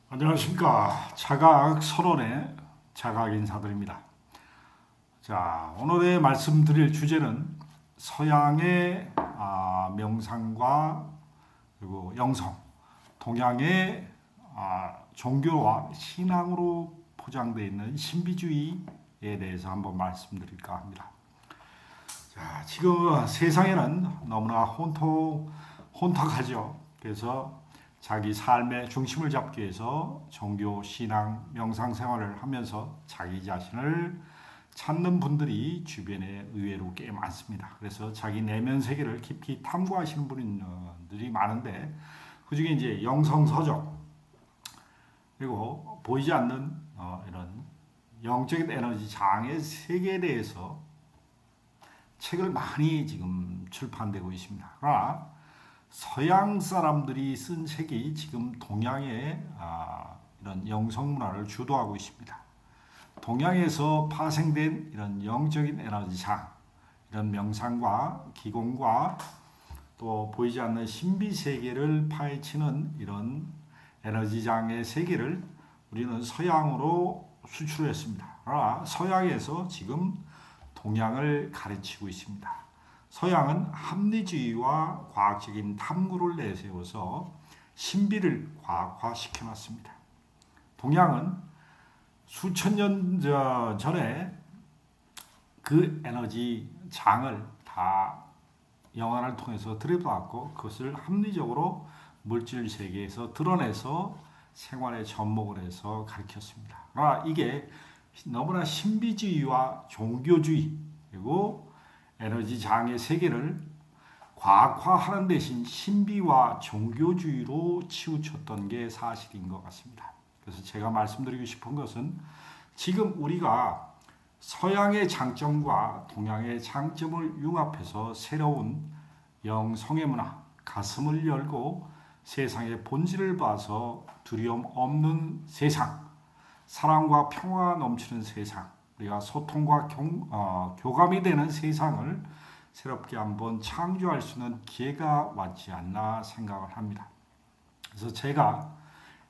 안녕하십니까. 자각 선언의 자각 인사드립니다. 자, 오늘의 말씀드릴 주제는 서양의 명상과 그리고 영성, 동양의 종교와 신앙으로 포장되어 있는 신비주의에 대해서 한번 말씀드릴까 합니다. 자, 지금 세상에는 너무나 혼탁하죠. 그래서 자기 삶의 중심을 잡기 위해서 종교, 신앙, 명상 생활을 하면서 자기 자신을 찾는 분들이 주변에 의외로 꽤 많습니다. 그래서 자기 내면 세계를 깊이 탐구하시는 분들이 많은데 그중에 이제 영성서적 그리고 보이지 않는 이런 영적인 에너지 장의 세계에 대해서 책을 많이 지금 출판되고 있습니다. 그러나 서양 사람들이 쓴 책이 지금 동양의 이런 영성 문화를 주도하고 있습니다. 동양에서 파생된 이런 영적인 에너지 장, 이런 명상과 기공과 또 보이지 않는 신비 세계를 파헤치는 이런 에너지 장의 세계를 우리는 서양으로 수출했습니다. 그러나 서양에서 지금 동양을 가르치고 있습니다. 서양은 합리주의와 과학적인 탐구를 내세워서 신비를 과학화시켜 놨습니다. 동양은 수천 년 전에 그 에너지 장을 다 영화를 통해서 들여다봤고 그것을 합리적으로 물질 세계에서 드러내서 생활에 접목을 해서 가르쳤습니다. 그러나 이게 너무나 신비주의와 종교주의 그리고 에너지 장의 세계를 과학화하는 대신 신비와 종교주의로 치우쳤던 게 사실인 것 같습니다. 그래서 제가 말씀드리고 싶은 것은 지금 우리가 서양의 장점과 동양의 장점을 융합해서 새로운 영성의 문화, 가슴을 열고 세상의 본질을 봐서 두려움 없는 세상, 사랑과 평화가 넘치는 세상, 우리가 소통과 교감이 되는 세상을 새롭게 한번 창조할 수 있는 기회가 왔지 않나 생각을 합니다. 그래서 제가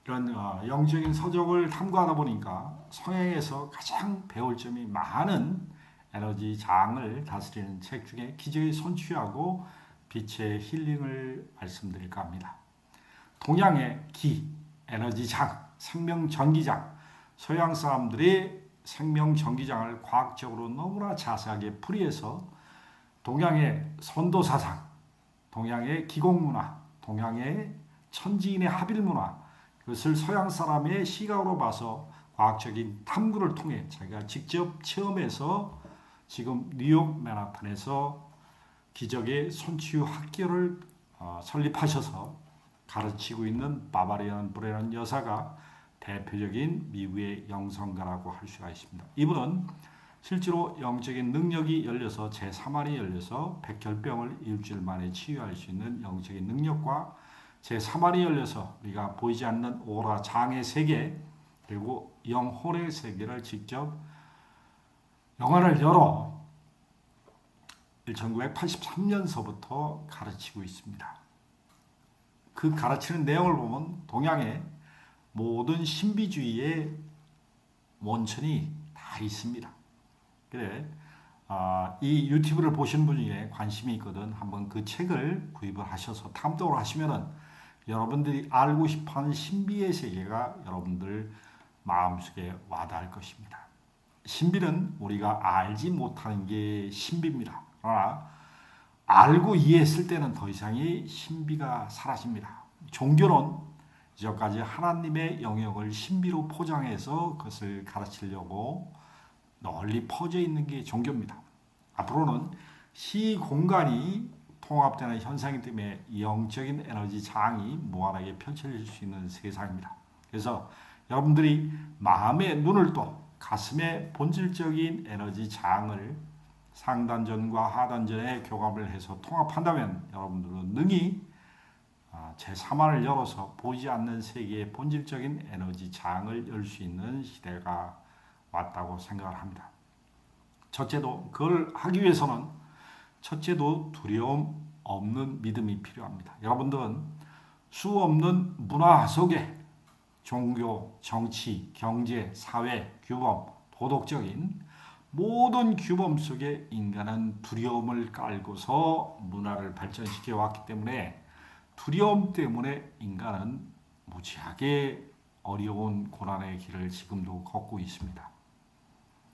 이런 영적인 서적을 탐구하다 보니까 서양에서 가장 배울 점이 많은 에너지 장을 다스리는 책 중에 기적의 손취하고 빛의 힐링을 말씀드릴까 합니다. 동양의 기, 에너지 장, 생명 전기장, 서양 사람들이 생명 전기장을 과학적으로 너무나 자세하게 풀이해서 동양의 선도사상, 동양의 기공문화, 동양의 천지인의 합일문화 그것을 서양 사람의 시각으로 봐서 과학적인 탐구를 통해 자기가 직접 체험해서 지금 뉴욕 맨하탄에서 기적의 손치유 학교를 설립하셔서 가르치고 있는 바바리안 브레넌 여사가 대표적인 미국의 영성가라고 할 수가 있습니다. 이분은 실제로 영적인 능력이 열려서 제3알이 열려서 백혈병을 일주일 만에 치유할 수 있는 영적인 능력과 제3알이 열려서 우리가 보이지 않는 오라 장의 세계 그리고 영혼의 세계를 직접 영화를 열어 1983년서부터 가르치고 있습니다. 그 가르치는 내용을 보면 동양의 모든 신비주의의 원천이 다 있습니다. 그래, 이 유튜브를 보시는 분 중에 관심이 있거든 한번 그 책을 구입을 하셔서 탐독을 하시면은 여러분들이 알고 싶어하는 신비의 세계가 여러분들 마음속에 와닿을 것입니다. 신비는 우리가 알지 못하는 게 신비입니다. 그러나 알고 이해했을 때는 더 이상의 신비가 사라집니다. 종교는 이제까지 하나님의 영역을 신비로 포장해서 그것을 가르치려고 널리 퍼져 있는 게 종교입니다. 앞으로는 시공간이 통합되는 현상이기 때문에 영적인 에너지 장이 무한하게 펼쳐질 수 있는 세상입니다. 그래서 여러분들이 마음의 눈을 떠 가슴의 본질적인 에너지 장을 상단전과 하단전에 교감을 해서 통합한다면 여러분들은 능히 제3알을 열어서 보이지 않는 세계의 본질적인 에너지 장을 열 수 있는 시대가 왔다고 생각을 합니다. 첫째도 그걸 하기 위해서는 첫째도 두려움 없는 믿음이 필요합니다. 여러분들은 수 없는 문화 속에 종교, 정치, 경제, 사회, 규범, 도덕적인 모든 규범 속에 인간은 두려움을 깔고서 문화를 발전시켜 왔기 때문에 두려움 때문에 인간은 무지하게 어려운 고난의 길을 지금도 걷고 있습니다.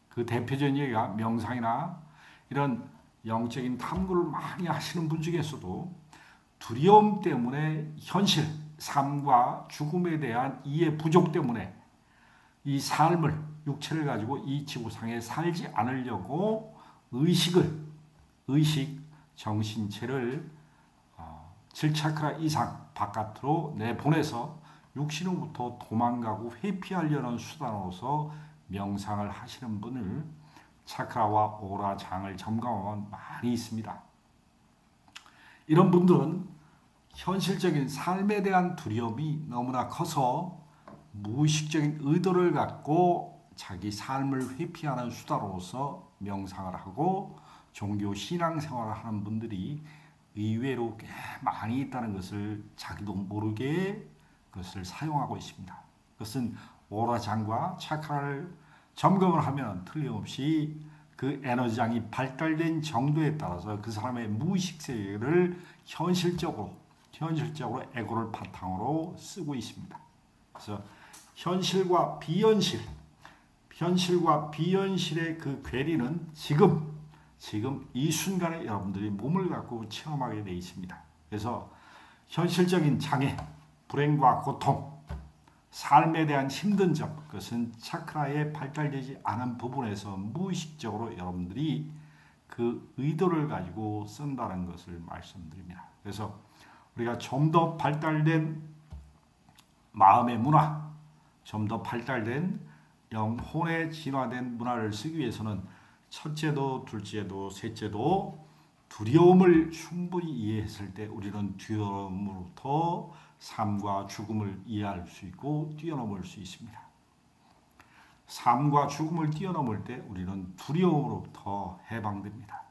그 대표적인 예가 명상이나 이런 영적인 탐구를 많이 하시는 분 중에서도 두려움 때문에 현실, 삶과 죽음에 대한 이해 부족 때문에 이 삶을, 육체를 가지고 이 지구상에 살지 않으려고 의식, 정신체를 7차크라 이상 바깥으로 내보내서 육신으로부터 도망가고 회피하려는 수단으로서 명상을 하시는 분을 차크라와 오라 장을 점검하면 많이 있습니다. 이런 분들은 현실적인 삶에 대한 두려움이 너무나 커서 무의식적인 의도를 갖고 자기 삶을 회피하는 수단으로서 명상을 하고 종교 신앙생활을 하는 분들이 의외로 꽤 많이 있다는 것을 자기도 모르게 그것을 사용하고 있습니다. 그것은 오라장과 차크라를 점검을 하면 틀림없이 그 에너지장이 발달된 정도에 따라서 그 사람의 무의식 세계를 현실적으로 에고를 바탕으로 쓰고 있습니다. 그래서 현실과 비현실의 그 괴리는 지금 이 순간에 여러분들이 몸을 갖고 체험하게 되어 있습니다. 그래서 현실적인 장애, 불행과 고통, 삶에 대한 힘든 점, 그것은 차크라에 발달되지 않은 부분에서 무의식적으로 여러분들이 그 의도를 가지고 쓴다는 것을 말씀드립니다. 그래서 우리가 좀 더 발달된 마음의 문화, 좀 더 발달된 영혼에 진화된 문화를 쓰기 위해서는 첫째도 둘째도 셋째도 두려움을 충분히 이해했을 때 우리는 두려움으로부터 삶과 죽음을 이해할 수 있고 뛰어넘을 수 있습니다. 삶과 죽음을 뛰어넘을 때 우리는 두려움으로부터 해방됩니다.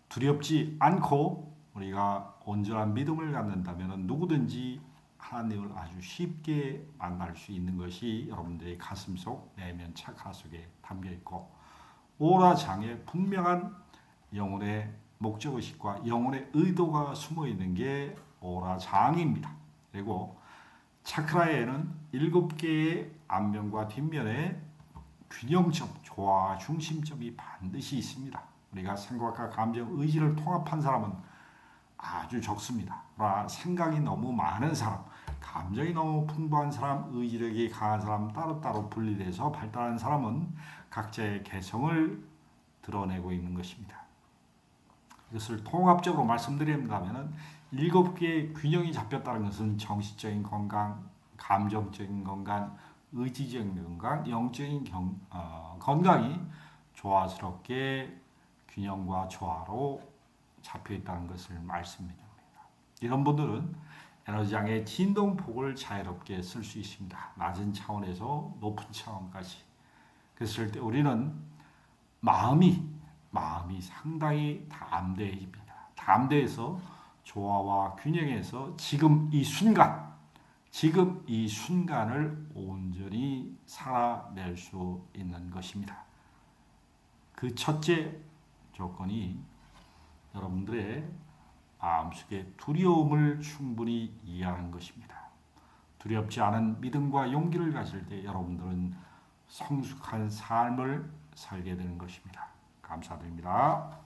두렵지 않고 우리가 온전한 믿음을 갖는다면 누구든지 하나님을 아주 쉽게 만날 수 있는 것이 여러분들의 가슴속 내면 차크라 속에 담겨 있고 오라장에 분명한 영혼의 목적의식과 영혼의 의도가 숨어 있는 게 오라장입니다. 그리고 차크라에는 7개의 앞면과 뒷면에 균형점, 조화 중심점이 반드시 있습니다. 우리가 생각과 감정, 의지를 통합한 사람은 아주 적습니다. 그러나 생각이 너무 많은 사람, 감정이 너무 풍부한 사람, 의지력이 강한 사람, 따로따로 분리돼서 발달한 사람은 각자의 개성을 드러내고 있는 것입니다. 이것을 통합적으로 말씀드린다면 7개의 균형이 잡혔다는 것은 정신적인 건강, 감정적인 건강, 의지적인 건강, 영적인 건강이 조화스럽게 균형과 조화로 잡혀있다는 것을 말씀드립니다. 이런 분들은 에너지장의 진동폭을 자유롭게 쓸 수 있습니다. 낮은 차원에서 높은 차원까지. 그랬을 때 우리는 마음이 상당히 담대해집니다. 담대해서 조화와 균형에서 지금 이 순간을 온전히 살아낼 수 있는 것입니다. 그 첫째 조건이 여러분들의 마음속에 두려움을 충분히 이해하는 것입니다. 두렵지 않은 믿음과 용기를 가질 때 여러분들은 성숙한 삶을 살게 되는 것입니다. 감사드립니다.